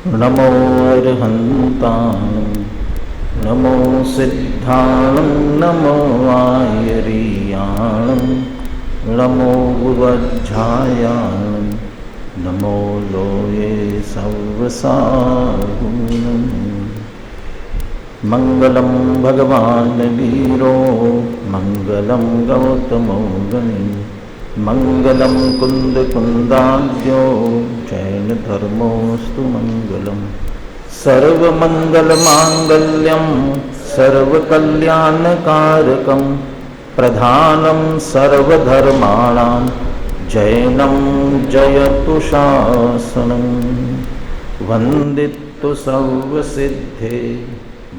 नमो अर्हन्ताणं नमो सिद्धाणं नमो आयर्याणं नमो वज्रायाणं नमो लोये सर्वसाहुनं। मंगलं भगवान् वीरो मंगलं गौतमो गणी मंगलं कुन्दकुन्दाद्यो जैनधर्मोऽस्तु मंगलम्। सर्वमङ्गलमाङ्गल्यं सर्वकल्याणकारकं प्रधानं सर्वधर्माणां जैनं जयतु शासनं। वन्दितु सर्वसिद्धे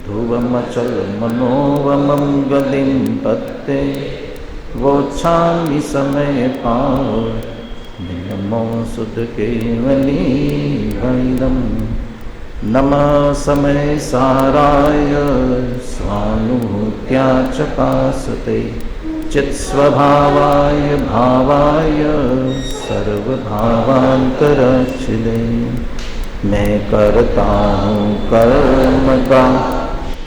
ध्रुवमचलमनोवमङ्गलिं पत्ते वोच्छामि समय पाव नमो सुधकेवली वैदम्। नमः समय साराय स्वानुभूत्या च पासते चित्स्वभावाय भावाय सर्वभावान्तरचिले। मैं करता हूँ कर्म का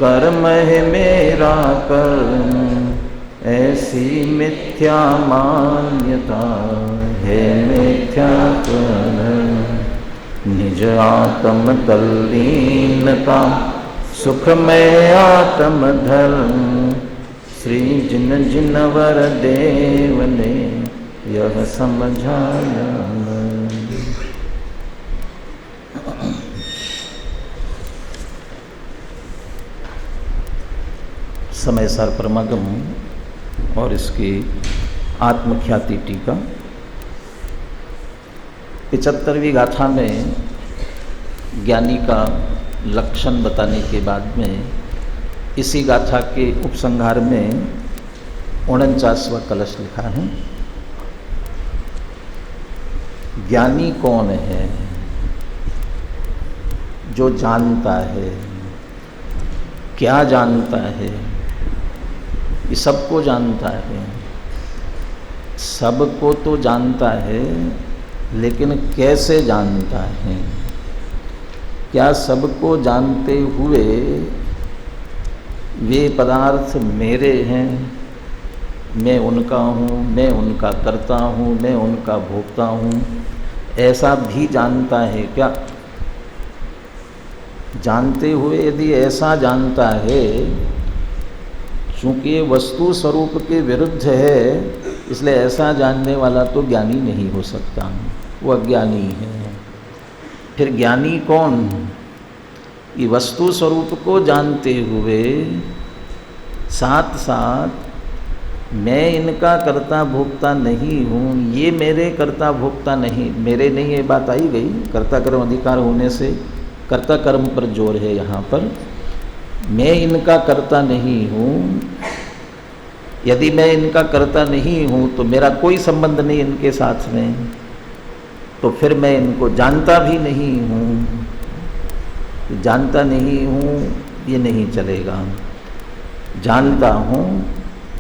कर्म है मेरा कर्म ऐसी मिथ्या मान्यता है मिथ्या कर्म। निज आत्म तल्लीनता सुखमय आत्म धर्म श्री जिन जिन वर देव ने यह समझाया। समय सार परमागम और इसकी आत्मख्याति टीका 75वीं गाथा में ज्ञानी का लक्षण बताने के बाद में इसी गाथा के उपसंहार में 49वां कलश लिखा है। ज्ञानी कौन है? जो जानता है। क्या जानता है? ये सबको जानता है, सबको तो जानता है, लेकिन कैसे जानता है? क्या सबको जानते हुए वे पदार्थ मेरे हैं, मैं उनका हूँ, मैं उनका करता हूँ, मैं उनका भोगता हूँ, ऐसा भी जानता है क्या? जानते हुए यदि ऐसा जानता है, चूँकि वस्तु स्वरूप के विरुद्ध है, इसलिए ऐसा जानने वाला तो ज्ञानी नहीं हो सकता, वो अज्ञानी है। फिर ज्ञानी कौन? ये वस्तु स्वरूप को जानते हुए साथ साथ मैं इनका कर्ता भोक्ता नहीं हूँ, ये मेरे कर्ता भोक्ता नहीं, मेरे नहीं, ये बात आई गई। कर्ता कर्म अधिकार होने से कर्ता कर्म पर जोर है यहाँ पर। मैं इनका कर्ता नहीं हूँ, यदि मैं इनका कर्ता नहीं हूँ तो मेरा कोई संबंध नहीं इनके साथ में, तो फिर मैं इनको जानता भी नहीं हूँ। जानता नहीं हूँ ये नहीं चलेगा, जानता हूँ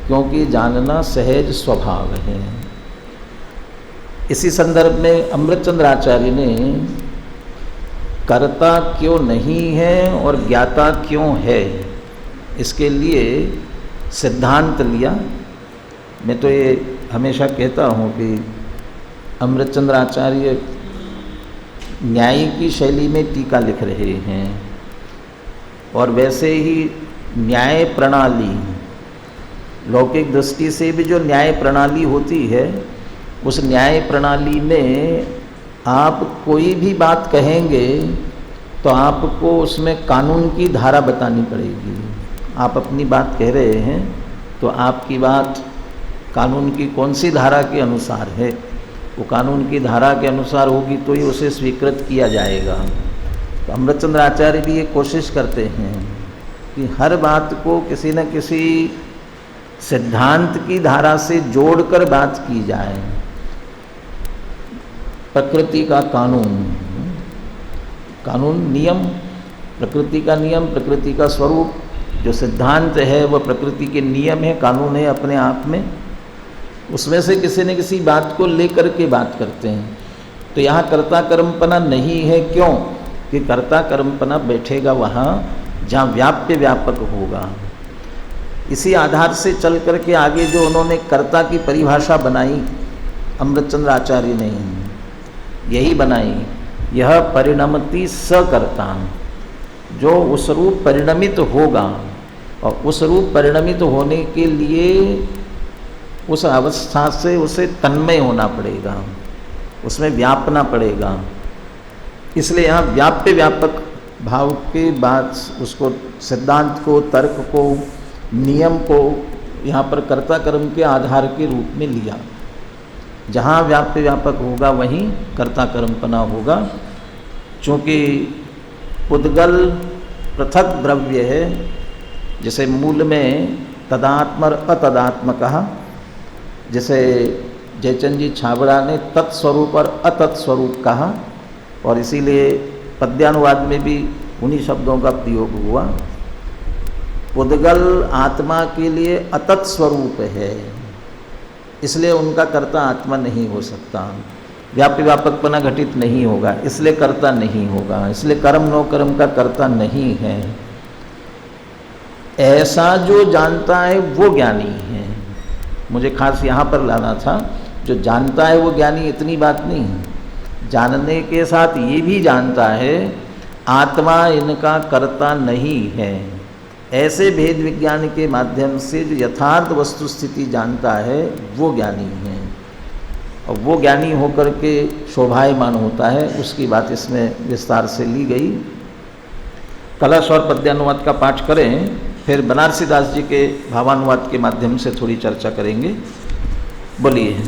क्योंकि जानना सहज स्वभाव है। इसी संदर्भ में अमृतचंद्र आचार्य ने कर्ता क्यों नहीं है और ज्ञाता क्यों है, इसके लिए सिद्धांत लिया। मैं तो ये हमेशा कहता हूँ कि अमृतचंद्र आचार्य न्याय की शैली में टीका लिख रहे हैं, और वैसे ही न्याय प्रणाली, लौकिक दृष्टि से भी जो न्याय प्रणाली होती है, उस न्याय प्रणाली में आप कोई भी बात कहेंगे तो आपको उसमें कानून की धारा बतानी पड़ेगी। आप अपनी बात कह रहे हैं तो आपकी बात कानून की कौन सी धारा के अनुसार है, वो कानून की धारा के अनुसार होगी तो ही उसे स्वीकृत किया जाएगा। तो अमृतचंद्र आचार्य भी ये कोशिश करते हैं कि हर बात को किसी न किसी सिद्धांत की धारा से जोड़कर बात की जाए। प्रकृति का कानून, कानून नियम, प्रकृति का नियम, प्रकृति का स्वरूप, जो सिद्धांत है वह प्रकृति के नियम है, कानून है अपने आप में। उसमें से किसी न किसी बात को लेकर के बात करते हैं। तो यहाँ कर्ता कर्मपना नहीं है, क्यों? कि कर्ता कर्मपना बैठेगा वहाँ जहाँ व्याप्य व्यापक होगा। इसी आधार से चल करके आगे जो उन्होंने कर्ता की परिभाषा बनाई अमृतचंद्र आचार्य ने यही बनाई, यह परिणमति सकर्ता, जो उस रूप परिणमित होगा और उस रूप परिणमित होने के लिए उस अवस्था से उसे तन्मय होना पड़ेगा, उसमें व्यापना पड़ेगा। इसलिए यहाँ व्याप्य व्यापक भाव के बाद उसको सिद्धांत को, तर्क को, नियम को यहाँ पर कर्ता कर्म के आधार के रूप में लिया। जहाँ व्याप्य व्यापक होगा वहीं कर्ता कर्मपना होगा। चूँकि पुद्गल पृथक द्रव्य है, जैसे मूल में तदात्म और अतदात्म कहा, जैसे जयचंद जी छाबड़ा ने तत्स्वरूप और अतत्स्वरूप कहा, और इसीलिए पद्यानुवाद में भी उन्हीं शब्दों का प्रयोग हुआ। पुद्गल आत्मा के लिए अतत्स्वरूप है, इसलिए उनका कर्ता आत्मा नहीं हो सकता, व्याप्य व्यापकपना घटित नहीं होगा, इसलिए कर्ता नहीं होगा, इसलिए कर्म नो कर्म का कर्ता नहीं है। ऐसा जो जानता है वो ज्ञानी है। मुझे खास यहाँ पर लाना था, जो जानता है वो ज्ञानी, इतनी बात नहीं, जानने के साथ ये भी जानता है आत्मा इनका कर्ता नहीं है। ऐसे भेद विज्ञान के माध्यम से जो यथार्थ वस्तु स्थिति जानता है वो ज्ञानी है, और वो ज्ञानी होकर के शोभायमान होता है, उसकी बात इसमें विस्तार से ली गई। कलश और पद्यानुवाद का पाठ करें, फिर बनारसी दास जी के भावानुवाद के माध्यम से थोड़ी चर्चा करेंगे। बोलिए।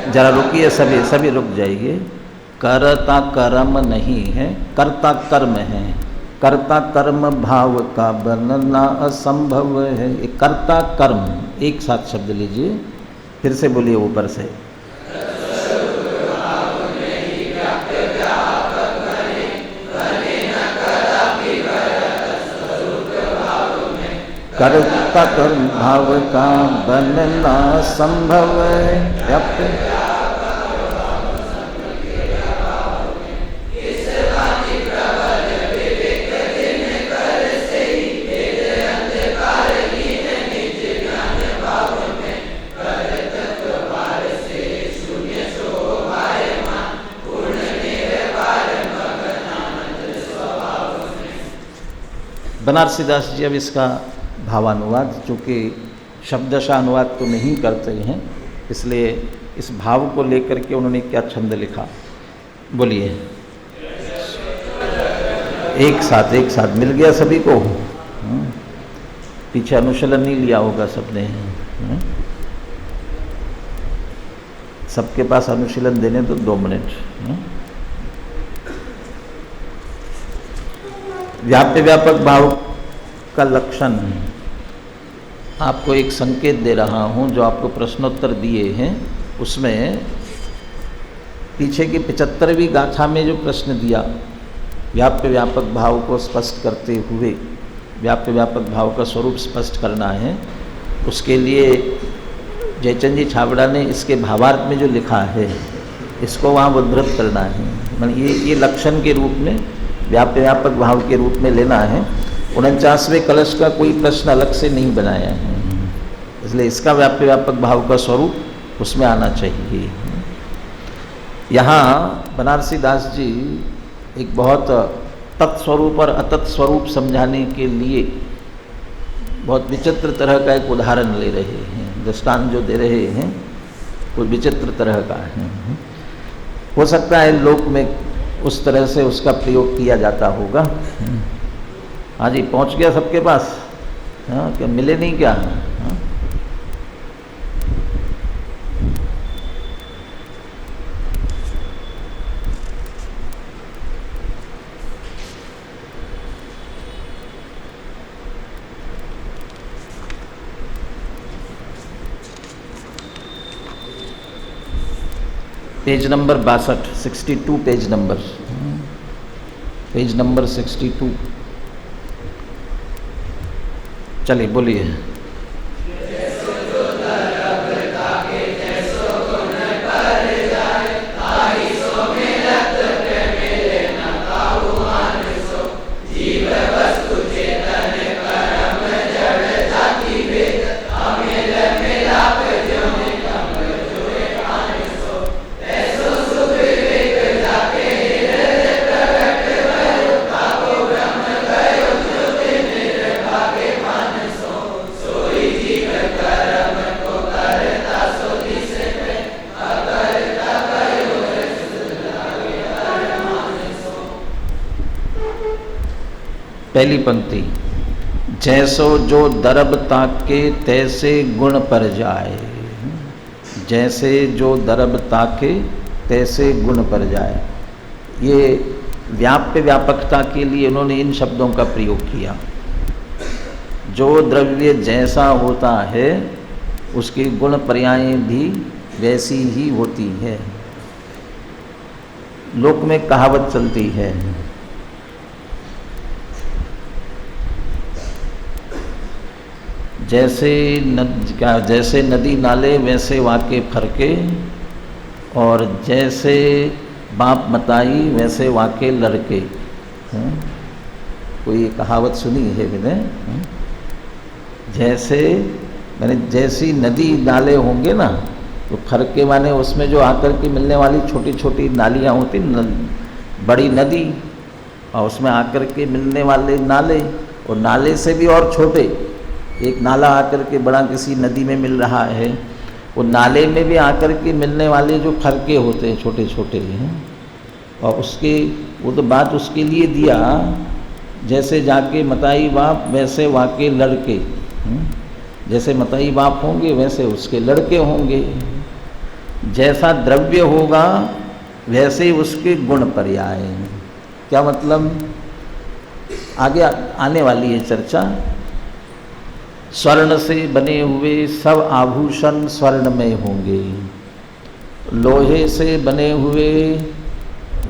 जरा रुकिए, सभी रुक जाइए। कर्ता कर्म नहीं है, कर्ता कर्म है। कर्ता कर्म भाव का बनना असंभव है। एक कर्ता कर्म, एक साथ शब्द लीजिए, फिर से बोलिए ऊपर से। कर्ता कर्म भाव का बनना संभव है। बनारसी दास जी अब इसका भावानुवाद, चूँकि शब्दशः अनुवाद तो नहीं करते हैं, इसलिए इस भाव को लेकर के उन्होंने क्या छंद लिखा, बोलिए। एक साथ मिल गया सभी को। पीछे अनुशीलन नहीं लिया होगा सबने। सबके पास अनुशीलन देने तो 2 मिनट। व्याप्य व्यापक भाव का लक्षण आपको एक संकेत दे रहा हूँ, जो आपको प्रश्नोत्तर दिए हैं उसमें पीछे की 75वीं गाथा में जो प्रश्न दिया, व्याप्य व्यापक भाव को स्पष्ट करते हुए व्याप्य व्यापक भाव का स्वरूप स्पष्ट करना है, उसके लिए जयचंद जी छाबड़ा ने इसके भावार्थ में जो लिखा है इसको वहाँ उद्धृत करना है। मतलब ये लक्षण के रूप में, व्याप्य व्यापक भाव के रूप में लेना है। 49वें कलश का कोई प्रश्न अलग से नहीं बनाया है, इसलिए इसका व्याप्य व्यापक भाव का स्वरूप उसमें आना चाहिए। यहाँ बनारसी दास जी एक बहुत तत्स्वरूप और अतत्स्वरूप समझाने के लिए बहुत विचित्र तरह का एक उदाहरण ले रहे हैं, दृष्टांत जो दे रहे हैं वो विचित्र तरह का है। हो सकता है लोक में उस तरह से उसका प्रयोग किया जाता होगा। हाँ जी, पहुंच गया सबके पास? हाँ, क्या मिले नहीं क्या? हाँ? Page number 62, 62 page number 62। चलिए बोलिए। पहली पंक्ति, जैसो जो दरब ताके तैसे गुण पर जाए। जैसे जो दरब ताके तैसे गुण पर जाए, ये व्याप्य व्यापकता के लिए उन्होंने इन शब्दों का प्रयोग किया। जो द्रव्य जैसा होता है उसकी गुण पर्यायें भी वैसी ही होती है। लोक में कहावत चलती है, जैसे नदी नाले वैसे वाके फरके, और जैसे बाप मताई वैसे वाके लड़के। कोई ये कहावत सुनी है मैंने? जैसे मैंने जैसी नदी नाले होंगे ना, तो फरके माने उसमें जो आकर के मिलने वाली छोटी छोटी नालियाँ होती, बड़ी नदी और उसमें आकर के मिलने वाले नाले, और नाले से भी और छोटे, एक नाला आकर के बड़ा किसी नदी में मिल रहा है, वो नाले में भी आकर के मिलने वाले जो फरके होते हैं छोटे छोटे हैं। और उसके वो तो बात उसके लिए दिया, जैसे जाके मताई बाप वैसे वाके लड़के। जैसे मताई बाप होंगे वैसे उसके लड़के होंगे। जैसा द्रव्य होगा वैसे उसके गुण पर्याय। क्या मतलब? आगे आने वाली है चर्चा। स्वर्ण से बने हुए सब आभूषण स्वर्ण में होंगे, लोहे से बने हुए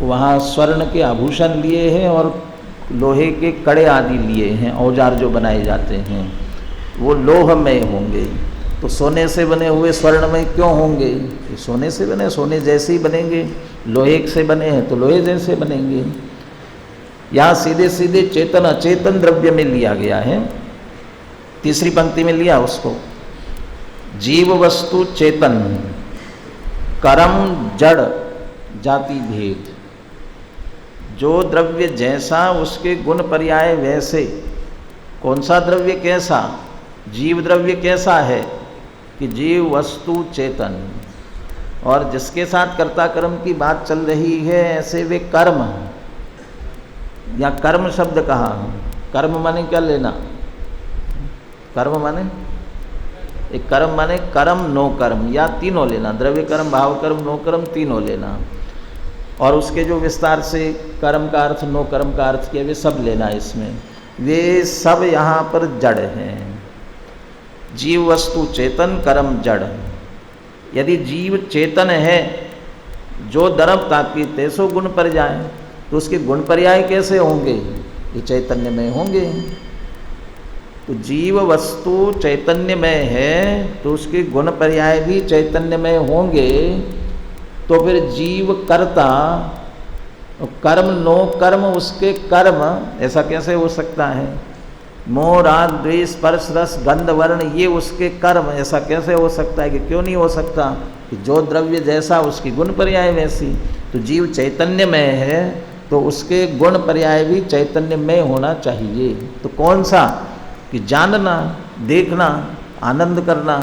वहाँ स्वर्ण के आभूषण लिए हैं और लोहे के कड़े आदि लिए हैं, औजार जो बनाए जाते हैं वो लोह में होंगे। तो सोने से बने हुए स्वर्ण में क्यों होंगे? ये सोने से बने, सोने जैसे ही बनेंगे। लोहे से बने हैं तो लोहे जैसे बनेंगे। यहाँ सीधे सीधे चेतन अचेतन द्रव्य में लिया गया है। तीसरी पंक्ति में लिया उसको, जीव वस्तु चेतन, कर्म जड़ जाति भेद। जो द्रव्य जैसा उसके गुण पर्याय वैसे। कौन सा द्रव्य कैसा? जीव द्रव्य कैसा है कि जीव वस्तु चेतन, और जिसके साथ कर्ता कर्म की बात चल रही है ऐसे वे कर्म। या कर्म शब्द कहा, कर्म माने क्या लेना? कर्म माने एक कर्म माने कर्म नो कर्म, या तीनों लेना, द्रव्य कर्म भाव कर्म नो कर्म तीनों लेना। और उसके जो विस्तार से कर्म का अर्थ नो कर्म का अर्थ किया, वे सब लेना इसमें। वे सब यहाँ पर जड़ हैं। जीव वस्तु चेतन, कर्म जड़। यदि जीव चेतन है, जो दरब ताकि तैसो गुण पर जाए, तो उसके गुण पर्याय कैसे होंगे? ये चैतन्य में होंगे। तो जीव वस्तु चैतन्य में है तो उसके गुण पर्याय भी चैतन्य में होंगे। तो फिर जीव कर्ता, कर्म नो कर्म उसके कर्म, ऐसा कैसे हो सकता है? मोह राग द्वेष स्पर्श रस गंध वर्ण ये उसके कर्म, ऐसा कैसे हो सकता है? कि क्यों नहीं हो सकता? कि जो द्रव्य जैसा उसकी गुण पर्याय वैसी। तो जीव चैतन्य में है तो उसके गुण पर्याय भी चैतन्य में होना चाहिए। तो कौन सा? कि जानना, देखना, आनंद करना,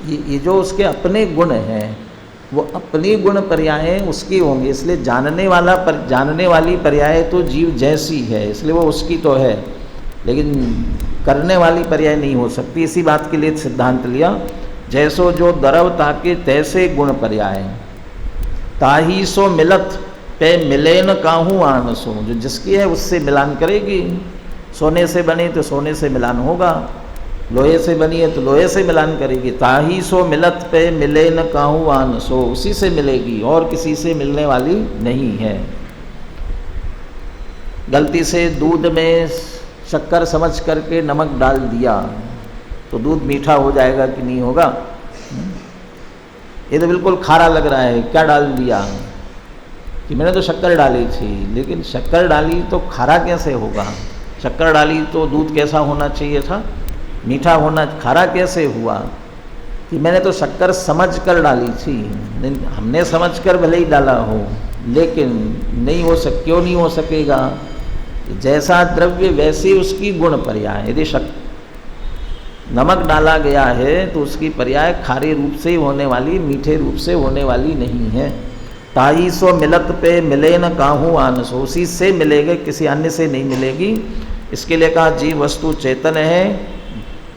ये जो उसके अपने गुण हैं वो अपनी गुण पर्याय उसकी होंगी, इसलिए जानने वाली पर्याय तो जीव जैसी है, इसलिए वो उसकी तो है, लेकिन करने वाली पर्याय नहीं हो सकती। इसी बात के लिए सिद्धांत लिया, जैसो जो दरव ताके तैसे गुण पर्याय, ताही सो मिलत पे मिले न काहू आनसो। जो जिसकी है उससे मिलान करेगी। सोने से बने तो सोने से मिलान होगा, लोहे से बनी है तो लोहे से मिलान करेगी। ताही सो मिलत पे मिले न काहू आनसो, उसी से मिलेगी और किसी से मिलने वाली नहीं है। गलती से दूध में शक्कर समझ करके नमक डाल दिया तो दूध मीठा हो जाएगा कि नहीं होगा? ये तो बिल्कुल खारा लग रहा है, क्या डाल दिया कि मैंने तो शक्कर डाली थी, लेकिन शक्कर डाली तो खारा कैसे होगा? शक्कर डाली तो दूध कैसा होना चाहिए था? मीठा होना, खारा कैसे हुआ? कि मैंने तो शक्कर समझ कर डाली थी। हमने समझ कर भले ही डाला हो, लेकिन नहीं हो क्यों नहीं हो सकेगा? जैसा द्रव्य वैसे उसकी गुण पर्याय। यदि नमक डाला गया है तो उसकी पर्याय खारे रूप से होने वाली, मीठे रूप से होने वाली नहीं है। ताई सो मिलत पे मिले न काहू आनसो, उसी से मिलेगा, किसी अन्य से नहीं मिलेगी। इसके लिए कहा जीव वस्तु चेतन है,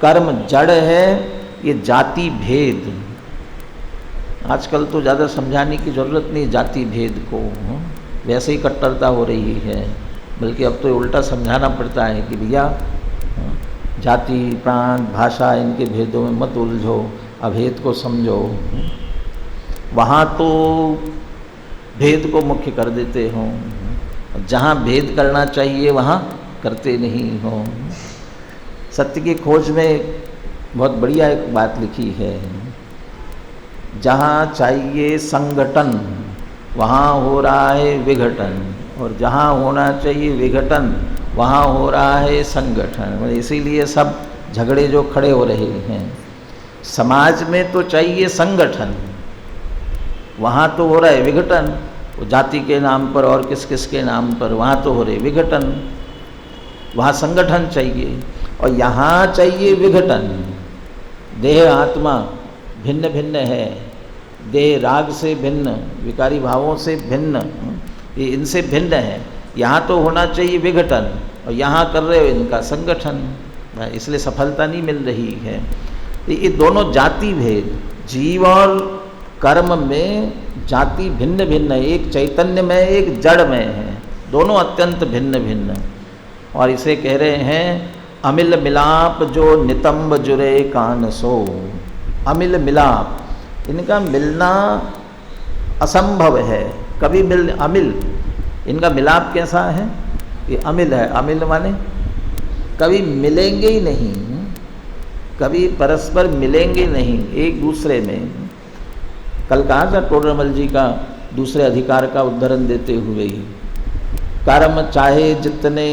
कर्म जड़ है, ये जाति भेद। आजकल तो ज़्यादा समझाने की ज़रूरत नहीं जाति भेद को, वैसे ही कट्टरता हो रही है, बल्कि अब तो उल्टा समझाना पड़ता है कि भैया जाति प्रांत भाषा इनके भेदों में मत उलझो, अभेद को समझो। वहाँ तो भेद को मुख्य कर देते हो, जहाँ भेद करना चाहिए वहाँ करते नहीं हो। सत्य की खोज में बहुत बढ़िया एक बात लिखी है, जहाँ चाहिए संगठन वहाँ हो रहा है विघटन, और जहाँ होना चाहिए विघटन वहाँ हो रहा है संगठन। इसीलिए सब झगड़े जो खड़े हो रहे हैं। समाज में तो चाहिए संगठन, वहाँ तो हो रहा है विघटन, वो जाति के नाम पर और किस किस के नाम पर, वहाँ तो हो रहे विघटन। वहाँ संगठन चाहिए और यहाँ चाहिए विघटन। देह आत्मा भिन्न भिन्न है, देह राग से भिन्न, विकारी भावों से भिन्न, ये इनसे भिन्न है। यहाँ तो होना चाहिए विघटन और यहाँ कर रहे हो इनका संगठन, इसलिए सफलता नहीं मिल रही है। ये दोनों जाति भेद, जीव और कर्म में जाति भिन्न भिन्न है, एक चैतन्य में एक जड़ में है, दोनों अत्यंत भिन्न भिन्न। और इसे कह रहे हैं अमिल मिलाप जो नितंब जुरे कान सो। अमिल मिलाप, इनका मिलना असंभव है, कभी अमिल, इनका मिलाप कैसा है? ये अमिल है। अमिल माने कभी मिलेंगे ही नहीं, कभी परस्पर मिलेंगे नहीं एक दूसरे में। कल कहा था टोडरमल जी का दूसरे अधिकार का उदाहरण देते हुए ही, कर्म चाहे जितने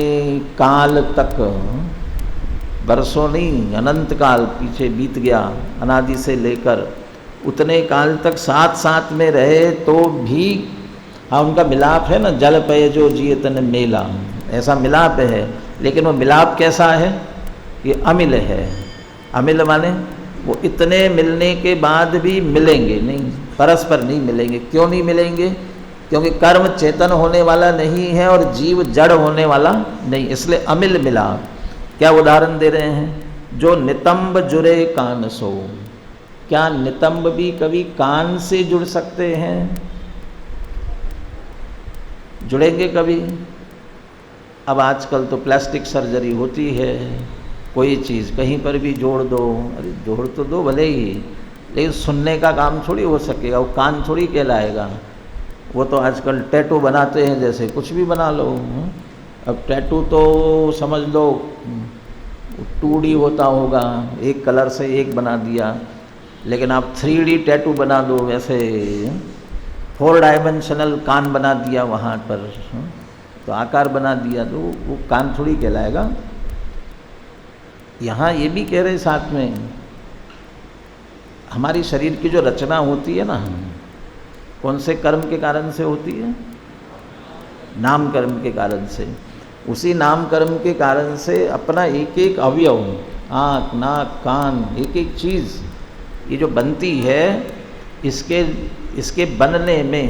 काल तक, बरसों नहीं अनंत काल पीछे बीत गया, अनादि से लेकर उतने काल तक साथ साथ में रहे तो भी, हाँ उनका मिलाप है ना, जल पे जो जिए तन मेला, ऐसा मिलाप है। लेकिन वो मिलाप कैसा है? ये अमिल है। अमिल माने वो इतने मिलने के बाद भी मिलेंगे नहीं, परस्पर नहीं मिलेंगे। क्यों नहीं मिलेंगे? क्योंकि कर्म चेतन होने वाला नहीं है और जीव जड़ होने वाला नहीं, इसलिए अमिल मिलाप। क्या उदाहरण दे रहे हैं? जो नितंब जुड़े कान सो। क्या नितंब भी कभी कान से जुड़ सकते हैं? जुड़ेंगे कभी? अब आजकल तो प्लास्टिक सर्जरी होती है, कोई चीज़ कहीं पर भी जोड़ दो, अरे जोड़ तो दो भले ही, लेकिन सुनने का काम थोड़ी हो सकेगा, वो कान थोड़ी कहलाएगा। वो तो आजकल टैटू बनाते हैं, जैसे कुछ भी बना लो। अब टैटू तो समझ लो 2D होता होगा, एक कलर से एक बना दिया, लेकिन आप 3D टैटू बना दो, वैसे 4 डायमेंशनल कान बना दिया वहाँ पर, तो आकार बना दिया, तो वो कान थोड़ी कहलाएगा। यहाँ ये भी कह रहे साथ में, हमारी शरीर की जो रचना होती है ना, कौन से कर्म के कारण से होती है? नाम कर्म के कारण से। उसी नाम कर्म के कारण से अपना एक एक अवयव, आँख नाक कान, एक एक चीज़ ये जो बनती है इसके बनने में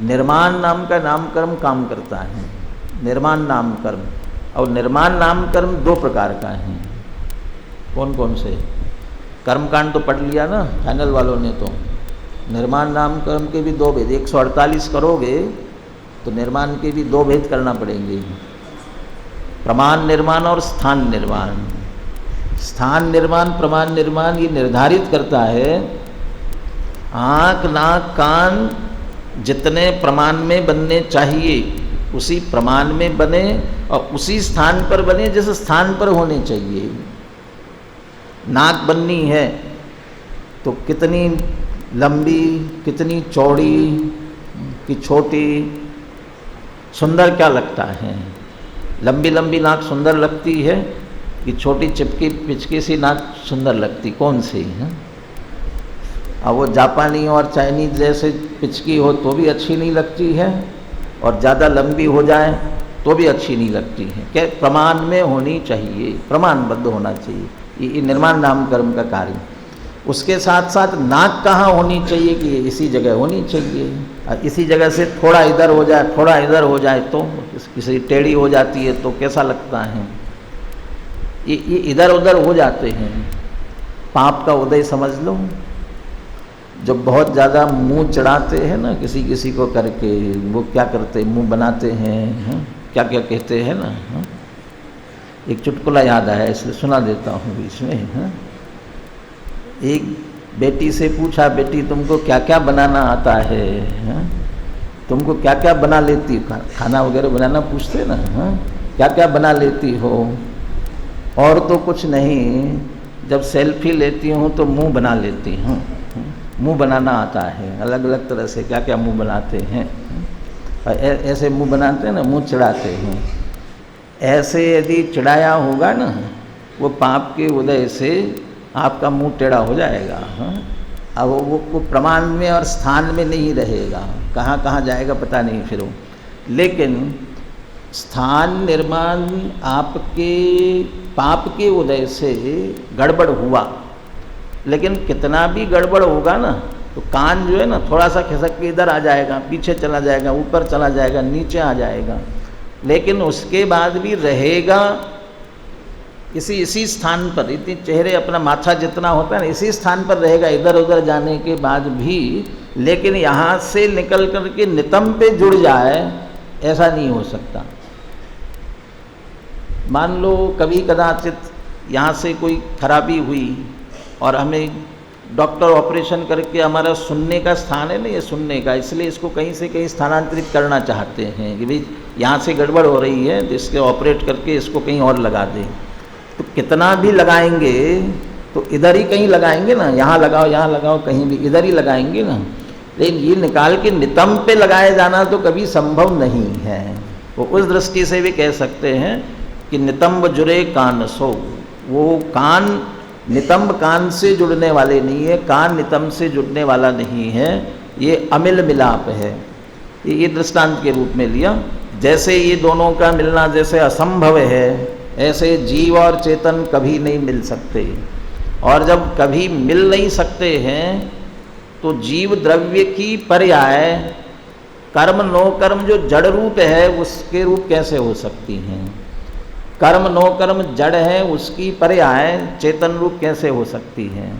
निर्माण नाम का नामकर्म काम करता है। निर्माण नामकर्म, और निर्माण नामकर्म दो प्रकार का है। कौन कौन से? कर्मकांड तो पढ़ लिया ना फाइनल वालों ने। तो निर्माण नामकर्म के भी दो भेद, 148 करोगे तो निर्माण के भी दो भेद करना पड़ेंगे, प्रमाण निर्माण और स्थान निर्माण। स्थान निर्माण प्रमाण निर्माण ये निर्धारित करता है आँख नाक कान जितने प्रमाण में बनने चाहिए उसी प्रमाण में बने और उसी स्थान पर बने जिस स्थान पर होने चाहिए। नाक बननी है तो कितनी लंबी, कितनी चौड़ी कि छोटी, सुंदर क्या लगता है? लंबी लंबी नाक सुंदर लगती है कि छोटी चिपकी पिचकी सी नाक सुंदर लगती? कौन सी है? अब वो जापानी और चाइनीज जैसे पिचकी हो तो भी अच्छी नहीं लगती है, और ज़्यादा लंबी हो जाए तो भी अच्छी नहीं लगती है। क्या प्रमाण में होनी चाहिए, प्रमाणबद्ध होना चाहिए। ये निर्माण नामकर्म का कार्य। उसके साथ साथ नाक कहाँ होनी चाहिए कि इसी जगह होनी चाहिए। और इसी जगह से थोड़ा इधर हो जाए, थोड़ा इधर हो जाए तो किसी टेढ़ी हो जाती है तो कैसा लगता है? ये इधर उधर हो जाते हैं। पाप का उदय समझ लो। जो बहुत ज़्यादा मुंह चढ़ाते हैं ना किसी किसी को करके, वो क्या करते हैं? मुंह बनाते हैं, क्या क्या कहते हैं ना। एक चुटकुला याद आया इसलिए सुना देता हूँ बीच में। एक बेटी से पूछा, बेटी तुमको क्या क्या बनाना आता है? तुमको क्या क्या बना लेती? खाना वगैरह बनाना पूछते ना, क्या क्या बना लेती हो? और तो कुछ नहीं, जब सेल्फी लेती हूँ तो मुंह बना लेती हूँ। मुंह बनाना आता है, अलग अलग तरह से क्या क्या मुंह बनाते हैं। ऐसे मुंह बनाते हैं ना, मुंह चढ़ाते हैं। ऐसे यदि चढ़ाया होगा ना, वो पाप के उदय से आपका मुंह टेढ़ा हो जाएगा। अब वो प्रमाण में और स्थान में नहीं रहेगा, कहाँ कहाँ जाएगा पता नहीं फिर वो। लेकिन स्थान निर्माण आपके पाप के उदय से गड़बड़ हुआ, लेकिन कितना भी गड़बड़ होगा ना तो कान जो है ना थोड़ा सा खिसक के इधर आ जाएगा, पीछे चला जाएगा, ऊपर चला जाएगा, नीचे आ जाएगा, लेकिन उसके बाद भी रहेगा इसी स्थान पर। इतनी चेहरे अपना माथा जितना होता है ना इसी स्थान पर रहेगा, इधर उधर जाने के बाद भी। लेकिन यहाँ से निकल कर के नितंब पे जुड़ जाए ऐसा नहीं हो सकता। मान लो कभी कदाचित यहाँ से कोई खराबी हुई और हमें डॉक्टर ऑपरेशन करके, हमारा सुनने का स्थान है ना ये सुनने का, इसलिए इसको कहीं से कहीं स्थानांतरित करना चाहते हैं कि भाई यहाँ से गड़बड़ हो रही है तो इसके ऑपरेट करके इसको कहीं और लगा दें। तो कितना भी लगाएंगे तो इधर ही कहीं लगाएंगे ना, यहाँ लगाओ कहीं भी इधर ही लगाएंगे ना। लेकिन ये निकाल के नितंब पे लगाया जाना तो कभी संभव नहीं है। वो उस दृष्टि से भी कह सकते हैं कि नितंब जुड़े कान सो। वो कान नितंब कान से जुड़ने वाले नहीं है, कान नितंब से जुड़ने वाला नहीं है, ये अमिल मिलाप है। ये दृष्टांत के रूप में लिया। जैसे ये दोनों का मिलना जैसे असंभव है, ऐसे जीव और चेतन कभी नहीं मिल सकते। और जब कभी मिल नहीं सकते हैं तो जीव द्रव्य की पर्याय कर्म नो कर्म जो जड़ रूप है उसके रूप कैसे हो सकती हैं? कर्म नो कर्म जड़ है, उसकी पर्याय चेतन रूप कैसे हो सकती है?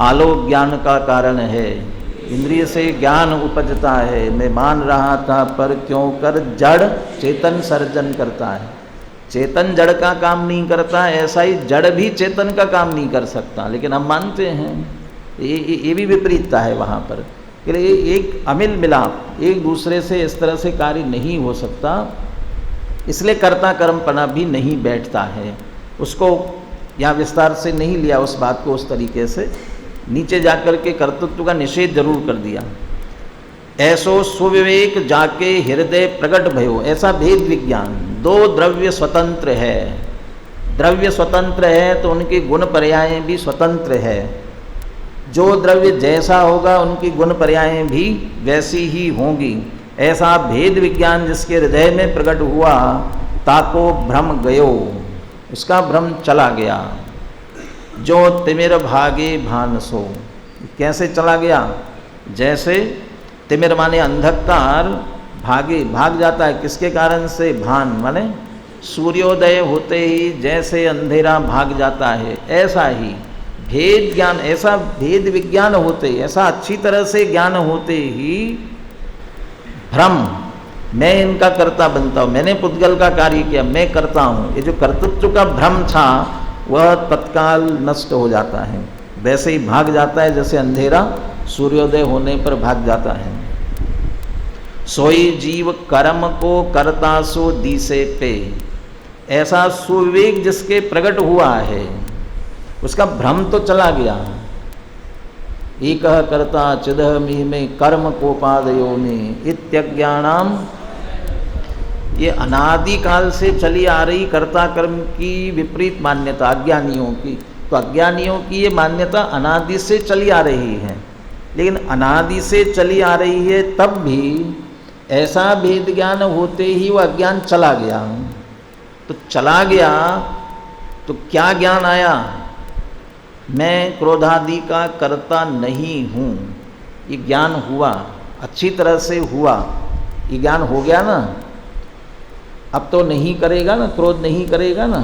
आलोक ज्ञान का कारण है, इंद्रिय से ज्ञान उपजता है। मैं मान रहा था पर क्यों कर जड़ चेतन सर्जन करता है। चेतन जड़ का काम नहीं करता, ऐसा ही जड़ भी चेतन का काम नहीं कर सकता, लेकिन हम मानते हैं। ये भी विपरीतता है वहाँ पर कि एक अमिल मिलाप, एक दूसरे से इस तरह से कार्य नहीं हो सकता, इसलिए कर्ता कर्मपना भी नहीं बैठता है। उसको यहाँ विस्तार से नहीं लिया उस बात को उस तरीके से, नीचे जाकर के कर्तृत्व का निषेध जरूर कर दिया। ऐसो सुविवेक जाके हृदय प्रकट भयो, ऐसा भेद विज्ञान। दो द्रव्य स्वतंत्र है, द्रव्य स्वतंत्र है तो उनके गुण पर्यायें भी स्वतंत्र है। जो द्रव्य जैसा होगा उनकी गुण पर्यायें भी वैसी ही होंगी। ऐसा भेद विज्ञान जिसके हृदय में प्रकट हुआ, ताको भ्रम गयो, उसका भ्रम चला गया। जो तिमिर भागे भान सो। कैसे चला गया? जैसे तिमिर माने अंधकार भाग जाता है, किसके कारण से? भान माने सूर्योदय होते ही जैसे अंधेरा भाग जाता है, ऐसा ही भेद ज्ञान, ऐसा भेद विज्ञान होते, ऐसा अच्छी तरह से ज्ञान होते ही भ्रम, मैं इनका कर्ता बनता हूँ, मैंने पुद्गल का कार्य किया, मैं करता हूँ, ये जो कर्तृत्व का भ्रम था वह तत्काल नष्ट हो जाता है। वैसे ही भाग जाता है जैसे अंधेरा सूर्योदय होने पर भाग जाता है। सोई जीव कर्म को करता सो दिसे पे। ऐसा सुविवेक जिसके प्रकट हुआ है उसका भ्रम तो चला गया। एक कर्ता चिदह मिह में कर्म को पादयो में इत्यज्ञानाम, ये अनादिकाल से चली आ रही कर्ता कर्म की विपरीत मान्यता अज्ञानियों की। तो अज्ञानियों की ये मान्यता अनादि से चली आ रही है, लेकिन अनादि से चली आ रही है तब भी ऐसा भेद ज्ञान होते ही वह अज्ञान चला गया। तो चला गया तो क्या ज्ञान आया? मैं क्रोधादि का कर्ता नहीं हूँ, ये ज्ञान हुआ, अच्छी तरह से हुआ, ये ज्ञान हो गया ना। अब तो नहीं करेगा ना, क्रोध नहीं करेगा ना,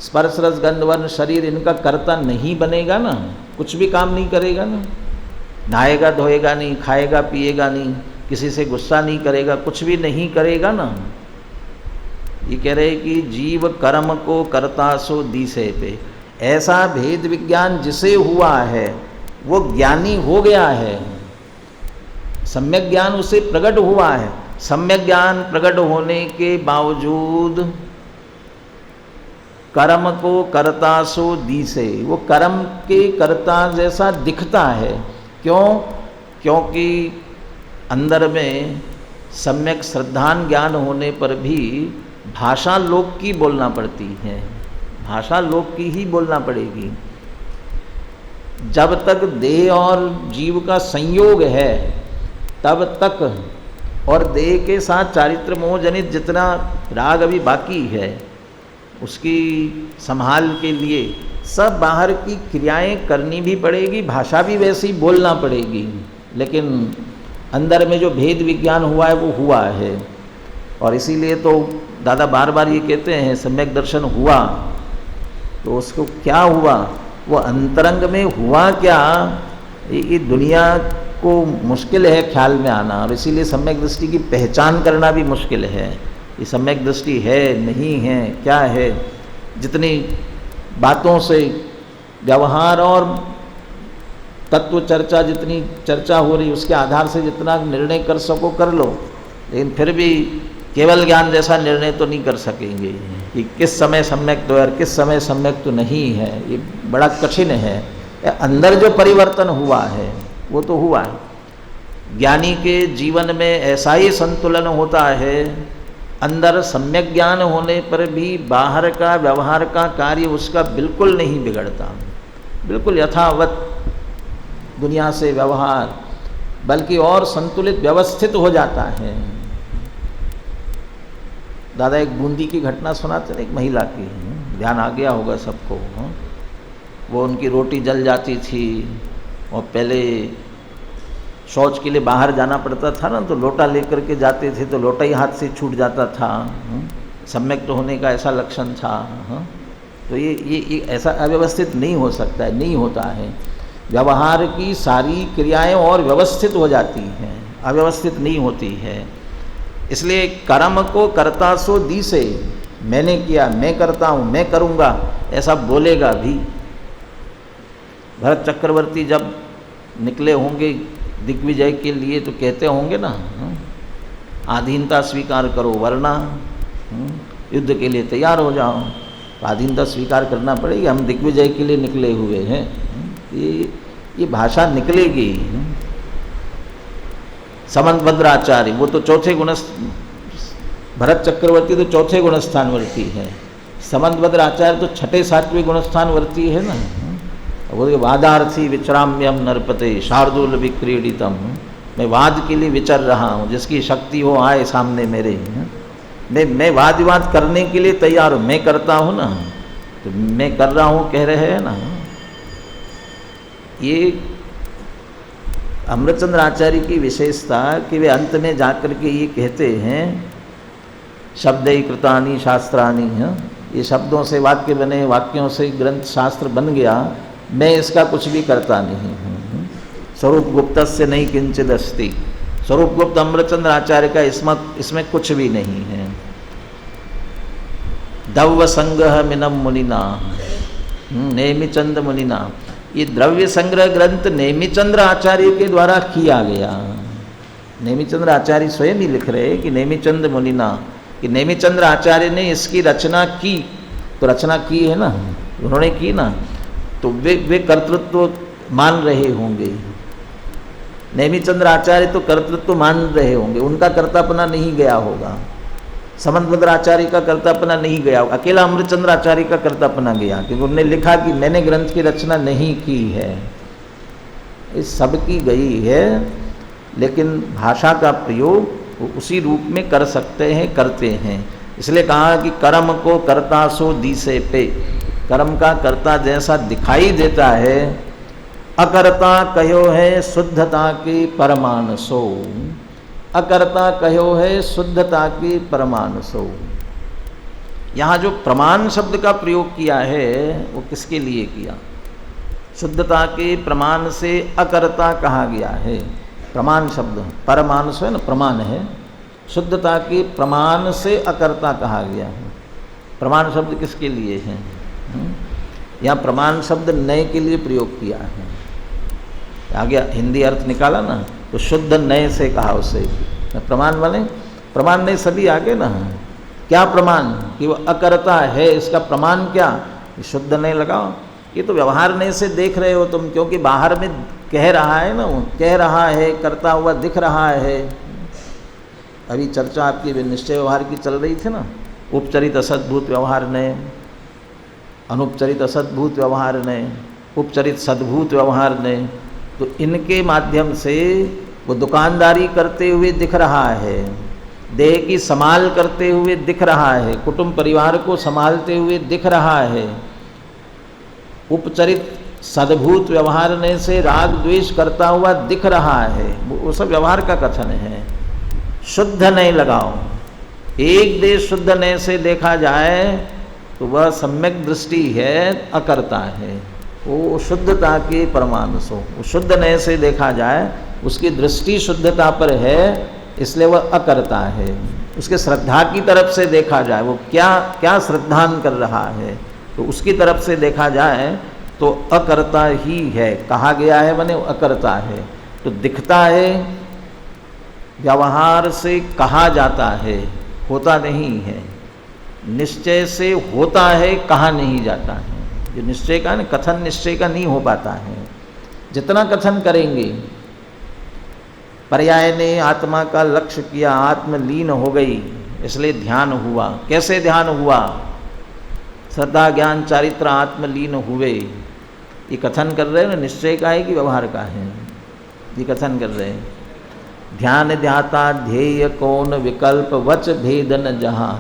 स्पर्श रस गंध वर्ण शरीर इनका कर्ता नहीं बनेगा ना, कुछ भी काम नहीं करेगा ना, नहाएगा धोएगा नहीं, खाएगा पिएगा नहीं, किसी से गुस्सा नहीं करेगा, कुछ भी नहीं करेगा ना। ये कह रहे कि जीव कर्म को करता सो दिसे पे। ऐसा भेद विज्ञान जिसे हुआ है वो ज्ञानी हो गया है, सम्यक ज्ञान उसे प्रकट हुआ है। सम्यक ज्ञान प्रकट होने के बावजूद कर्म को करता सो दिसे, वो कर्म के कर्ता जैसा दिखता है। क्यों? क्योंकि अंदर में सम्यक श्रद्धान ज्ञान होने पर भी भाषा लोक की बोलना पड़ती है, भाषा लोक की ही बोलना पड़ेगी। जब तक देह और जीव का संयोग है तब तक, और देह के साथ चारित्र मोह जनित जितना राग अभी बाकी है उसकी संभाल के लिए सब बाहर की क्रियाएं करनी भी पड़ेगी, भाषा भी वैसी बोलना पड़ेगी। लेकिन अंदर में जो भेद विज्ञान हुआ है वो हुआ है। और इसीलिए तो दादा बार बार ये कहते हैं सम्यक दर्शन हुआ, तो उसको क्या हुआ, वो अंतरंग में हुआ क्या, ये दुनिया को मुश्किल है ख्याल में आना। और इसीलिए सम्यक दृष्टि की पहचान करना भी मुश्किल है। ये सम्यक दृष्टि है नहीं है क्या है, जितनी बातों से व्यवहार और तत्व चर्चा, जितनी चर्चा हो रही उसके आधार से जितना निर्णय कर सको कर लो, लेकिन फिर भी केवल ज्ञान जैसा निर्णय तो नहीं कर सकेंगे कि किस समय सम्यक तो है और किस समय सम्यक तो नहीं है। ये बड़ा कठिन है। अंदर जो परिवर्तन हुआ है वो तो हुआ है। ज्ञानी के जीवन में ऐसा ही संतुलन होता है, अंदर सम्यक ज्ञान होने पर भी बाहर का व्यवहार का कार्य उसका बिल्कुल नहीं बिगड़ता, बिल्कुल यथावत दुनिया से व्यवहार, बल्कि और संतुलित व्यवस्थित हो जाता है। दादा एक बूंदी की घटना सुनाते ना, एक महिला की, ध्यान आ गया होगा सबको। वो उनकी रोटी जल जाती थी और पहले शौच के लिए बाहर जाना पड़ता था ना, तो लोटा लेकर के जाते थे तो लोटा ही हाथ से छूट जाता था। सम्यक तो होने का ऐसा लक्षण था। तो ये ऐसा अव्यवस्थित नहीं हो सकता है, नहीं होता है। व्यवहार की सारी क्रियाएं और व्यवस्थित हो जाती हैं, अव्यवस्थित नहीं होती है। इसलिए कर्म को करता सो दिसे, मैंने किया, मैं करता हूँ, मैं करूँगा, ऐसा बोलेगा भी। भरत चक्रवर्ती जब निकले होंगे दिग्विजय के लिए तो कहते होंगे ना, आधीनता स्वीकार करो वरना युद्ध के लिए तैयार हो जाओ। तो आधीनता स्वीकार करना पड़ेगी, हम दिग्विजय के लिए निकले हुए हैं, ये भाषा निकलेगी। समंतभद्राचार्य वो तो चौथे गुण, भरत चक्रवर्ती तो चौथे गुणस्थानवर्ती है, समंतभद्राचार्य तो छठे सातवें गुणस्थानवर्ती है ना। वो वादार्थी विचराम्यम नरपते शार्दूल विक्रीडितम, मैं वाद के लिए विचर रहा हूँ, जिसकी शक्ति हो आए सामने मेरे, मैं वाद विवाद करने के लिए तैयार हूँ, मैं करता हूँ ना। तो मैं कर रहा हूँ कह रहे हैं ना। ये अमृतचंद्र आचार्य की विशेषता कि वे अंत में जाकर के ये कहते हैं शब्दै कृतानि शास्त्राणि, ये शब्दों से वाक्य बने, वाक्यों से ग्रंथ शास्त्र बन गया, मैं इसका कुछ भी करता नहीं हूँ। स्वरूप गुप्तस्य नहीं किंचिद अस्ति, स्वरूप गुप्त अमृतचंद्र आचार्य का इसमें कुछ भी नहीं है। द्रव्य संग्रह मिनम मुनिना, नेमिचंद मुनिना, ये द्रव्य संग्रह ग्रंथ नेमिचंद्र आचार्य के द्वारा किया गया। नेमिचंद्र आचार्य स्वयं ही लिख रहे हैं कि नेमिचंद मुनिना, कि नेमिचंद्र आचार्य ने इसकी रचना की। तो रचना की है ना, उन्होंने की ना, तो वे कर्तृत्व मान रहे होंगे। नेमिचंद्र आचार्य तो कर्तृत्व मान रहे होंगे, उनका कर्तापना नहीं गया होगा। समंतभद्र आचार्य का कर्तापना नहीं गया, अकेला अमृतचंद्र आचार्य का कर्तापना गया, क्योंकि उन्होंने लिखा कि मैंने ग्रंथ की रचना नहीं की है। इस सब की गई है, लेकिन भाषा का प्रयोग उसी रूप में कर सकते हैं, करते हैं। इसलिए कहा कि कर्म को कर्ता सो दिसे पे, कर्म का कर्ता जैसा दिखाई देता है, अकर्ता कहो है शुद्धता की परमान सो, अकर्ता कहो है शुद्धता की परमान सो। यहाँ जो प्रमाण शब्द का प्रयोग किया है वो किसके लिए किया? शुद्धता के प्रमाण से अकर्ता कहा गया है। प्रमाण शब्द परमान सो है ना, प्रमाण है, शुद्धता के प्रमाण से अकर्ता कहा गया है। प्रमाण शब्द किसके लिए है? यहाँ प्रमाण शब्द नए के लिए प्रयोग किया है। आ गया, हिंदी अर्थ निकाला ना, तो शुद्ध नए से कहा उसे। प्रमाण वाले प्रमाण नए सभी आगे ना। क्या प्रमाण? कि वो अकर्ता है, इसका प्रमाण क्या? शुद्ध नए लगाओ। ये तो व्यवहार नए से देख रहे हो तुम, क्योंकि बाहर में कह रहा है ना, वो कह रहा है, करता हुआ दिख रहा है। अभी चर्चा आपकी निश्चय व्यवहार की चल रही थी ना, उपचरित असद्भूत व्यवहार नए, अनुपचरित असद्भूत व्यवहार नए, उपचरित सद्भूत व्यवहार नए। तो इनके माध्यम से वो दुकानदारी करते हुए दिख रहा है, देह की संभाल करते हुए दिख रहा है, कुटुंब परिवार को संभालते हुए दिख रहा है। उपचरित सद्भूत व्यवहार ने से राग द्वेष करता हुआ दिख रहा है, वो सब व्यवहार का कथन है। शुद्ध नहीं लगाओ, एक देश शुद्ध नय से देखा जाए तो वह सम्यक दृष्टि है, अकर्ता है। वो शुद्धता के परमाणु सो, वो शुद्ध नय से देखा जाए, उसकी दृष्टि शुद्धता पर है, इसलिए वह अकर्ता है। उसके श्रद्धा की तरफ से देखा जाए, वो क्या क्या श्रद्धान कर रहा है, तो उसकी तरफ से देखा जाए तो अकर्ता ही है। कहा गया है माने अकर्ता है। तो दिखता है, व्यवहार से कहा जाता है, होता नहीं है। निश्चय से होता है, कहा नहीं जाता है। जो निश्चय का ना, कथन निश्चय का नहीं हो पाता है। जितना कथन करेंगे, पर्याय ने आत्मा का लक्ष्य किया, आत्मलीन हो गई, इसलिए ध्यान हुआ। कैसे ध्यान हुआ? श्रद्धा ज्ञान चारित्र आत्मलीन हुए। ये कथन कर रहे हैं ना, निश्चय का है कि व्यवहार का है? ये कथन कर रहे हैं। ध्यान ध्याता ध्येय कौन विकल्प वच भेद न जहाँ।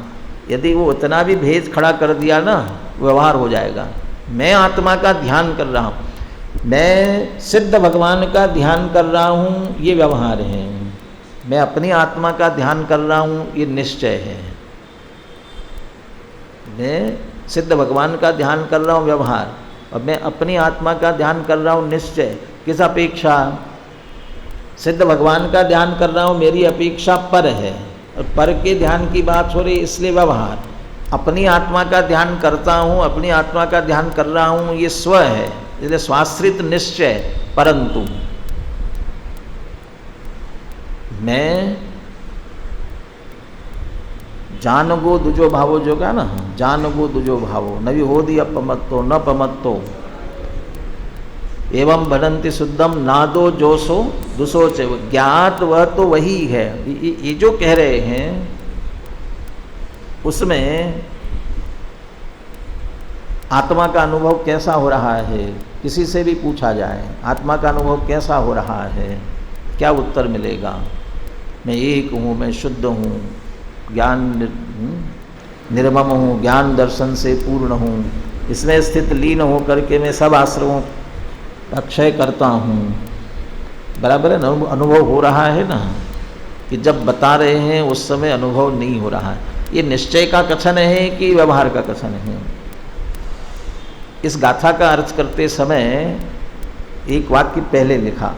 यदि वो उतना भी भेद खड़ा कर दिया ना, व्यवहार हो जाएगा। मैं आत्मा का ध्यान कर रहा हूँ, मैं सिद्ध भगवान का ध्यान कर रहा हूँ, ये व्यवहार है। मैं अपनी आत्मा का ध्यान कर रहा हूँ, ये निश्चय है। मैं सिद्ध भगवान का ध्यान कर रहा हूँ, व्यवहार, और मैं अपनी आत्मा का ध्यान कर रहा हूँ, निश्चय। किस अपेक्षा? सिद्ध भगवान का ध्यान कर रहा हूँ, मेरी अपेक्षा पर है, और पर के ध्यान की बात हो रही, इसलिए व्यवहार। अपनी आत्मा का ध्यान करता हूँ, अपनी आत्मा का ध्यान कर रहा हूँ, ये स्व है, इसलिए स्वाश्रित निश्चय। परंतु मैं जानगो दुजो भावो जो का ना, जानगो दुजो भावो नवि होदी अपमत्तो न पमत्तो एवं भटंति शुद्धम नादो जोसो दुसोच। ज्ञात वह तो वही है। ये जो कह रहे हैं उसमें आत्मा का अनुभव कैसा हो रहा है, किसी से भी पूछा जाए आत्मा का अनुभव कैसा हो रहा है, क्या उत्तर मिलेगा? मैं एक हूँ, मैं शुद्ध हूँ, ज्ञान निर्मम हूँ, ज्ञान दर्शन से पूर्ण हूँ, इसमें स्थित लीन होकर के मैं सब आश्रमों का क्षय करता हूँ। बराबर है ना, अनुभव हो रहा है ना, कि जब बता रहे हैं उस समय अनुभव नहीं हो रहा है। ये निश्चय का कथन है कि व्यवहार का कथन है? इस गाथा का अर्थ करते समय एक वाक्य पहले लिखा,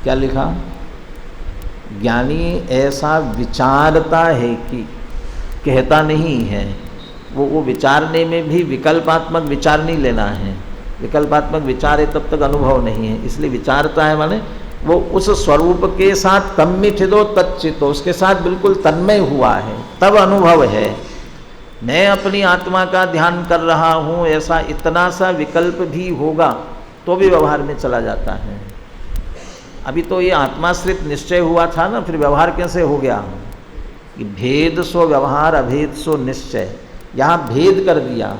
क्या लिखा? ज्ञानी ऐसा विचारता है कि, कहता नहीं है। वो विचारने में भी विकल्पात्मक विचार नहीं लेना है। विकल्पात्मक विचार है तब तक अनुभव नहीं है, इसलिए विचारता है माने वो उस स्वरूप के साथ तम्मिथितो तच्चितो, उसके साथ बिल्कुल तन्मय हुआ है, तब अनुभव है। मैं अपनी आत्मा का ध्यान कर रहा हूँ, ऐसा इतना सा विकल्प भी होगा तो भी व्यवहार में चला जाता है। अभी तो ये आत्माश्रित निश्चय हुआ था ना, फिर व्यवहार कैसे हो गया? कि भेद सो व्यवहार, अभेद सो निश्चय। यहाँ भेद कर दिया,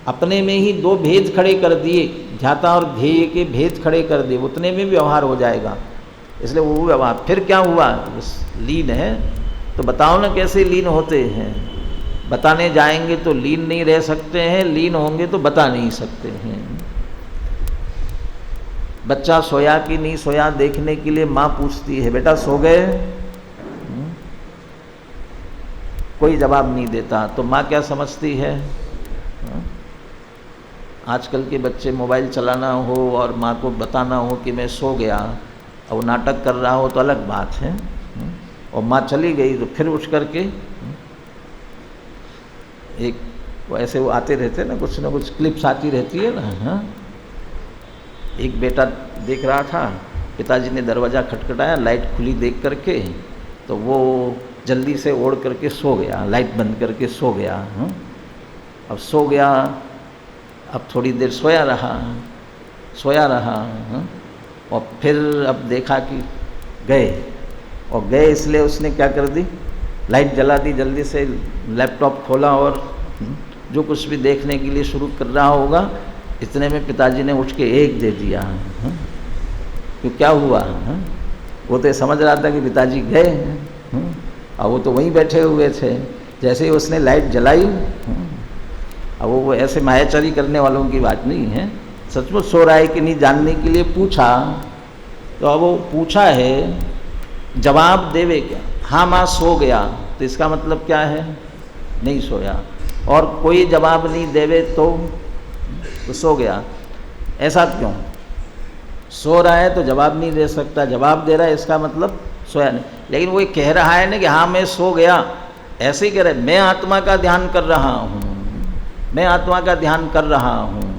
अपने में ही दो भेद खड़े कर दिए, ध्याता और ध्येय के भेद खड़े कर दिए, उतने में व्यवहार हो जाएगा। इसलिए वो व्यवहार फिर क्या हुआ? लीन है। तो बताओ ना कैसे लीन होते हैं? बताने जाएंगे तो लीन नहीं रह सकते हैं, लीन होंगे तो बता नहीं सकते हैं। बच्चा सोया कि नहीं सोया देखने के लिए माँ पूछती है, बेटा सो गए? कोई जवाब नहीं देता, तो माँ क्या समझती है? आजकल के बच्चे मोबाइल चलाना हो और माँ को बताना हो कि मैं सो गया, और नाटक कर रहा हो तो अलग बात है, और माँ चली गई तो फिर उठ करके एक ऐसे वो आते रहते हैं ना कुछ क्लिप्स आती रहती है ना। हाँ, एक बेटा देख रहा था, पिताजी ने दरवाज़ा खटखटाया, लाइट खुली देख करके, तो वो जल्दी से ओढ़ करके सो गया, लाइट बंद करके सो गया। अब सो गया, अब थोड़ी देर सोया रहा और फिर अब देखा कि गए इसलिए उसने क्या कर दी, लाइट जला दी, जल्दी से लैपटॉप खोला और जो कुछ भी देखने के लिए शुरू कर रहा होगा, इतने में पिताजी ने उठ के एक दे दिया। तो क्या हुआ? वो तो समझ रहा था कि पिताजी गए, और वो तो वहीं बैठे हुए थे। जैसे ही उसने लाइट जलाई, अब वो ऐसे मायाचारी करने वालों की बात नहीं है, सचमुच सो रहा है कि नहीं जानने के लिए पूछा, तो अब वो पूछा है, जवाब देवे क्या? हाँ माँ सो गया, तो इसका मतलब क्या है? नहीं सोया। और कोई जवाब नहीं देवे तो सो गया, ऐसा क्यों? सो रहा है तो जवाब नहीं दे सकता, जवाब दे रहा है इसका मतलब सोया नहीं। लेकिन वो कह रहा है ना कि हाँ मैं सो गया, ऐसे ही कह रहा है, मैं आत्मा का ध्यान कर रहा हूँ, मैं आत्मा का ध्यान कर रहा हूँ।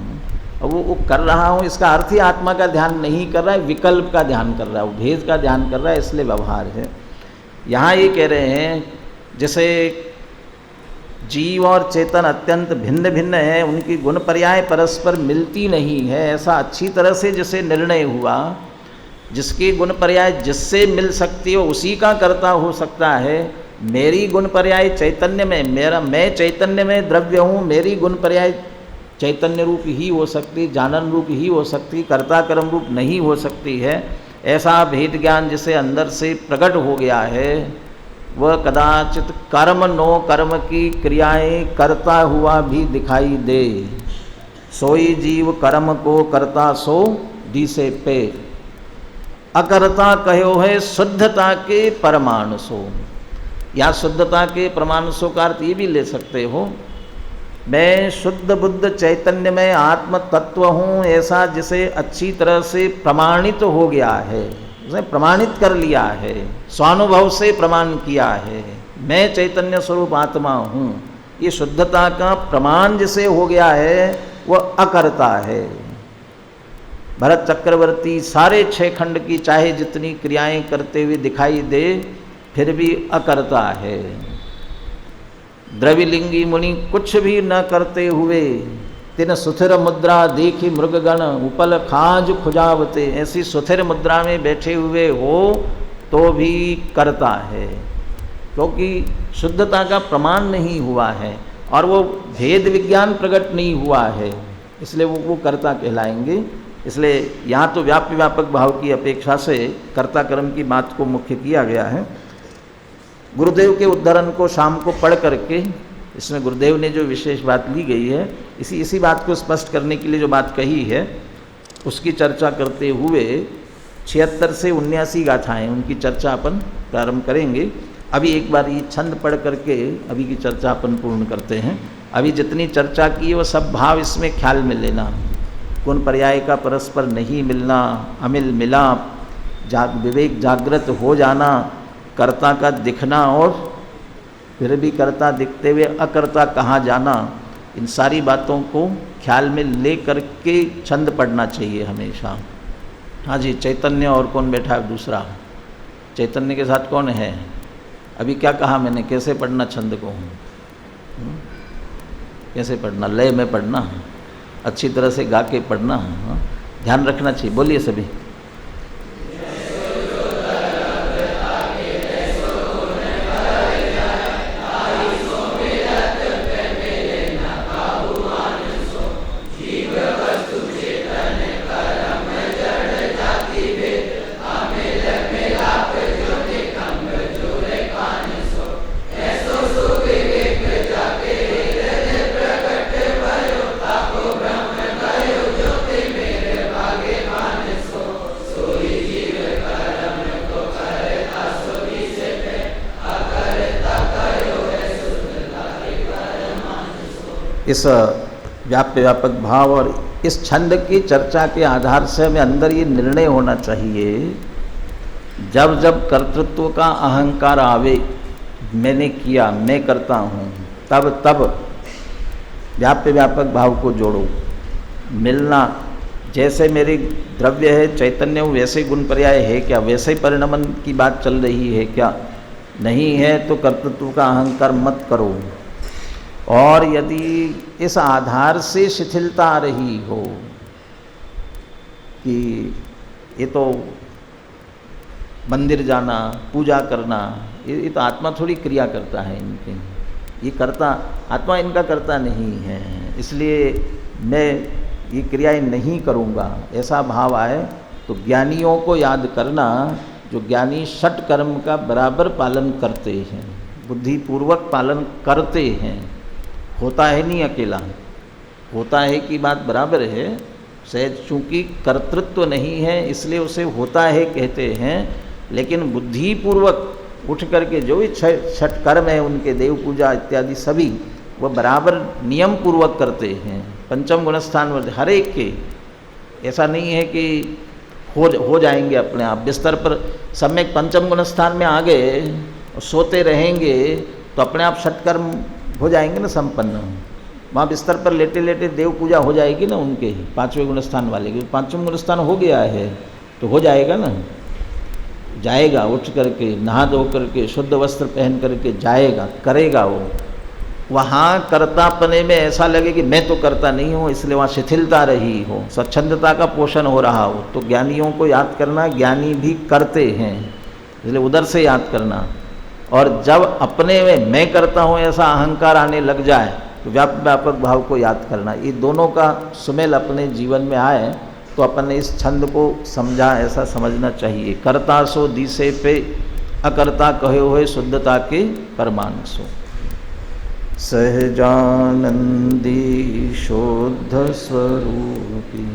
और वो कर रहा हूँ, इसका अर्थ ही आत्मा का ध्यान नहीं कर रहा है, विकल्प का ध्यान कर रहा है, वो भेद का ध्यान कर रहा है, इसलिए व्यवहार है। यहाँ ये कह रहे हैं जैसे जीव और चेतन अत्यंत भिन्न भिन्न है, उनकी गुण पर्याय परस्पर मिलती नहीं है, ऐसा अच्छी तरह से जैसे निर्णय हुआ, जिसकी गुण पर्याय जिससे मिल सकती हो उसी का कर्ता हो सकता है। मेरी गुण पर्याय चैतन्य में, मैं चैतन्य में द्रव्य हूँ, मेरी गुण पर्याय चैतन्य रूप ही हो सकती, जानन रूप ही हो सकती, कर्ता कर्म रूप नहीं हो सकती है। ऐसा भेद ज्ञान जिसे अंदर से प्रकट हो गया है, वह कदाचित कर्म नो कर्म की क्रियाएं करता हुआ भी दिखाई दे। सोई जीव कर्म को करता सो दिसे पे, अकर्ता कहो है शुद्धता के परमाणु सो। या शुद्धता के परमाणु सो का अर्थ ये भी ले सकते हो, मैं शुद्ध बुद्ध चैतन्य में आत्म तत्व हूँ, ऐसा जिसे अच्छी तरह से प्रमाणित हो गया है, उसने प्रमाणित कर लिया है, स्वानुभव से प्रमाण किया है, मैं चैतन्य स्वरूप आत्मा हूँ। ये शुद्धता का प्रमाण जिसे हो गया है वह अकर्ता है। भरत चक्रवर्ती सारे 6 खंड की चाहे जितनी क्रियाएं करते हुए दिखाई दे, फिर भी अकर्ता है। द्रविलिंगी मुनि कुछ भी न करते हुए, तिन सुथिर मुद्रा देखी मृगगण उपल खाज खुजावते, ऐसी सुथिर मुद्रा में बैठे हुए हो तो भी करता है, क्योंकि शुद्धता का प्रमाण नहीं हुआ है और वो भेद विज्ञान प्रकट नहीं हुआ है, इसलिए वो कर्ता कहलाएंगे। इसलिए यहाँ तो व्याप्य व्यापक भाव की अपेक्षा से कर्ता कर्म की बात को मुख्य किया गया है। गुरुदेव के उद्धरण को शाम को पढ़ करके इसमें गुरुदेव ने जो विशेष बात ली गई है, इसी बात को स्पष्ट करने के लिए जो बात कही है उसकी चर्चा करते हुए 76 से 79 गाथाएँ उनकी चर्चा अपन प्रारंभ करेंगे। अभी एक बार ये छंद पढ़ करके अभी की चर्चा अपन पूर्ण करते हैं। अभी जितनी चर्चा की है वो सब भाव इसमें ख्याल में लेना। गुण पर्याय का परस्पर नहीं मिलना, अमिल मिलाप, विवेक जागृत हो जाना, कर्ता का दिखना और फिर भी कर्ता दिखते हुए अकर्ता कहाँ जाना, इन सारी बातों को ख्याल में ले करके छंद पढ़ना चाहिए हमेशा। हाँ जी, चैतन्य और कौन बैठा है दूसरा? चैतन्य के साथ कौन है? अभी क्या कहा मैंने, कैसे पढ़ना छंद को? कैसे पढ़ना? लय में पढ़ना, अच्छी तरह से गा के पढ़ना, ध्यान रखना चाहिए। बोलिए सभी। इस व्याप्य व्यापक भाव और इस छंद की चर्चा के आधार से हमें अंदर ये निर्णय होना चाहिए, जब जब कर्तृत्व का अहंकार आवे, मैंने किया, मैं करता हूँ, तब तब व्याप्य व्यापक भाव को जोड़ो। मिलना, जैसे मेरे द्रव्य है चैतन्य हूँ वैसे गुण पर्याय है क्या, वैसे ही परिणमन की बात चल रही है क्या? नहीं है तो कर्तृत्व का अहंकार मत करो। और यदि इस आधार से शिथिलता आ रही हो कि ये तो मंदिर जाना, पूजा करना, ये तो आत्मा थोड़ी क्रिया करता है इनके, ये करता आत्मा इनका करता नहीं है, इसलिए मैं ये क्रियाएं नहीं करूँगा, ऐसा भाव आए तो ज्ञानियों को याद करना, जो ज्ञानी षट कर्म का बराबर पालन करते हैं, बुद्धिपूर्वक पालन करते हैं। होता है नहीं अकेला, होता है कि बात बराबर है, सहज चूँकि कर्तृत्व नहीं है इसलिए उसे होता है कहते हैं, लेकिन बुद्धिपूर्वक उठ करके जो भी छठ कर्म है उनके देव पूजा इत्यादि सभी वह बराबर नियम पूर्वक करते हैं। पंचम गुणस्थान हर एक के, ऐसा नहीं है कि हो जाएंगे अपने आप। बिस्तर पर सम्यक पंचम गुणस्थान में आ गए और सोते रहेंगे तो अपने आप षटकर्म हो जाएंगे ना संपन्न। वहाँ बिस्तर पर लेटे लेटे देव पूजा हो जाएगी ना उनके, पाँचवें गुणस्थान वाले के। पाँचवें गुणस्थान हो गया है तो हो जाएगा ना, जाएगा उठ करके, नहा धो करके, शुद्ध वस्त्र पहन करके जाएगा, करेगा वो। वहाँ कर्तापने में ऐसा लगे कि मैं तो करता नहीं हूँ, इसलिए वहाँ शिथिलता रही हो, स्वच्छंदता का पोषण हो रहा हो, तो ज्ञानियों को याद करना, ज्ञानी भी करते हैं, इसलिए उधर से याद करना। और जब अपने में मैं करता हूँ ऐसा अहंकार आने लग जाए तो व्यापक भाव को याद करना। ये दोनों का सुमेल अपने जीवन में आए तो अपन ने इस छंद को समझा, ऐसा समझना चाहिए। कर्ता सो दिसे पे, अकर्ता कहे हुए शुद्धता के परमान सो। सहजानंदी शुद्ध स्वरूपी